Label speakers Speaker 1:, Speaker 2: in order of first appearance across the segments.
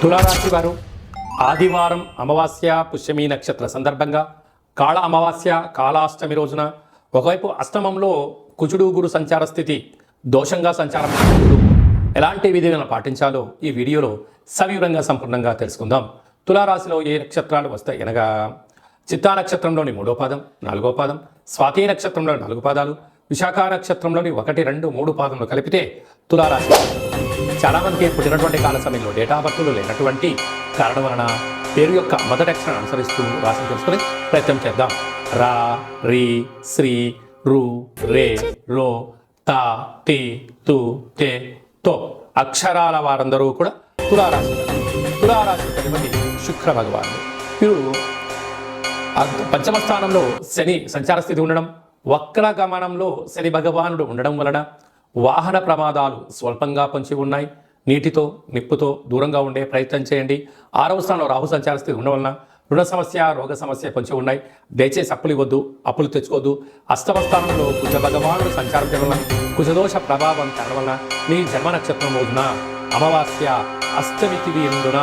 Speaker 1: తులారాశి వారు ఆదివారం అమావాస్య పుష్యమి నక్షత్ర సందర్భంగా కాళ అమావాస్య కాళాష్టమి రోజున ఒకవైపు అష్టమంలో కుజుడు గురు సంచార స్థితి దోషంగా సంచారం చేసినప్పుడు ఎలాంటి విధులను పాటించాలో ఈ వీడియోలో సవివరంగా సంపూర్ణంగా తెలుసుకుందాం. తులారాశిలో ఏ నక్షత్రాలు వస్తాయి అనగా చిత్తా నక్షత్రంలోని 3వ పాదం 4వ పాదం, స్వాతి నక్షత్రంలోని 4 పాదాలు, విశాఖ నక్షత్రంలోని 1, 2, 3 పాదములు కలిపితే తులారాశి. చాలామందికి పుట్టినటువంటి కాల సమయంలో డేటా బర్తులు లేనటువంటి కారణం వలన పేరు యొక్క మొదటి అక్షరాన్ని అనుసరిస్తూ రాశిని తెలుసుకుని ప్రయత్నం చేద్దాం. రా, రి, శ్రీ, రు, రే, రో, తా, తి, తు, తే, తో అక్షరాల వారందరూ కూడా తులారాశి. తులారాశి అధిపతి శుక్ర భగవానుడు. వీరు పంచమ స్థానంలో శని సంచార స్థితి ఉండడం, వక్ర గమనంలో శని భగవానుడు ఉండడం వలన వాహన ప్రమాదాలు స్వల్పంగా పొంచి ఉన్నాయి. నీటితో నిప్పుతో దూరంగా ఉండే ప్రయత్నం చేయండి. 6వ స్థానంలో రాహు సంచార స్థితి ఉండడం వలన రుణ సమస్య, రోగ సమస్య పొంచి ఉన్నాయి. దయచేసి అప్పులు ఇవ్వద్దు, అప్పులు తెచ్చుకోవద్దు. అష్టమ స్థానంలో కుజ భగవానుడు సంచారం చేయడం వలన కుజదోష ప్రభావం కారణం వలన మీ జన్మ నక్షత్రం రోజున అమావాస్య అష్టమి తిథి ఎందున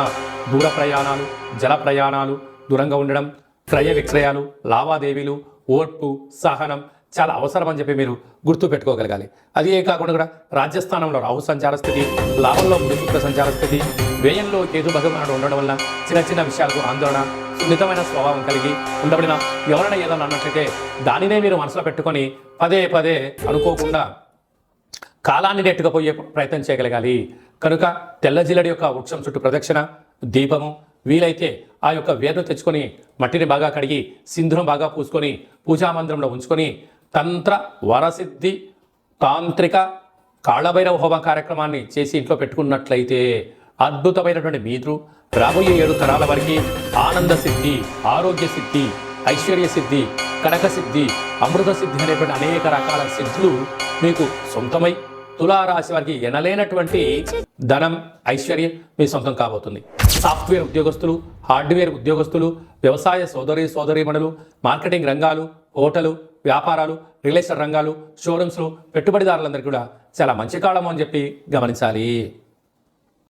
Speaker 1: దూర ప్రయాణాలు, జల ప్రయాణాలు, దూరంగా ఉండడం, క్రయ విక్రయాలు, లావాదేవీలు, ఓర్పు, సహనం చాలా అవసరం అని చెప్పి మీరు గుర్తు పెట్టుకోగలగాలి. అది ఏ కాకుండా కూడా రాజ్యస్థానంలో రాహు సంచార స్థితి, లాభంలో బుధ శుక్ర సంచార స్థితి, వ్యయంలో కేతు భగవానుడు ఉండడం వల్ల చిన్న చిన్న విషయాలకు ఆందోళన, సున్నితమైన స్వభావం కలిగి ఉండబడిన ఎవరైనా ఏదైనా అన్నట్లయితే దానినే మీరు మనసులో పెట్టుకొని పదే పదే అనుకోకుండా కాలాన్ని నెట్టుకుపోయే ప్రయత్నం చేయగలగాలి. కనుక తెల్ల జిల్లడి యొక్క వృక్షం చుట్టూ ప్రదక్షిణ, దీపము, వీలైతే ఆ యొక్క వేరును తెచ్చుకొని మట్టిని బాగా కడిగి సింధురం బాగా పూసుకొని పూజామందిరంలో ఉంచుకొని తంత్ర వరసిద్ధి తాంత్రిక కాళభైరవ హోమ కార్యక్రమాన్ని చేసి ఇంట్లో పెట్టుకున్నట్లయితే అద్భుతమైనటువంటి మీరు రాబోయే 7 తరాల వరకు ఆనంద సిద్ధి, ఆరోగ్య సిద్ధి, ఐశ్వర్య సిద్ధి, కనక సిద్ధి, అమృత సిద్ధి అనేటువంటి అనేక రకాల సిద్ధులు మీకు సొంతమై తులారాశి వారికి ఎనలేనటువంటి ధనం, ఐశ్వర్యం మీ సొంతం కాబోతుంది. సాఫ్ట్వేర్ ఉద్యోగస్తులు, హార్డ్వేర్ ఉద్యోగస్తులు, వ్యవసాయ సోదరీమణులు, మార్కెటింగ్ రంగాలు, హోటలు, వ్యాపారాలు, రియల్ ఎస్టేట్ రంగాలు, షోరూమ్స్లు, పెట్టుబడిదారులందరికీ కూడా చాలా మంచి కాలం అని చెప్పి గమనించాలి.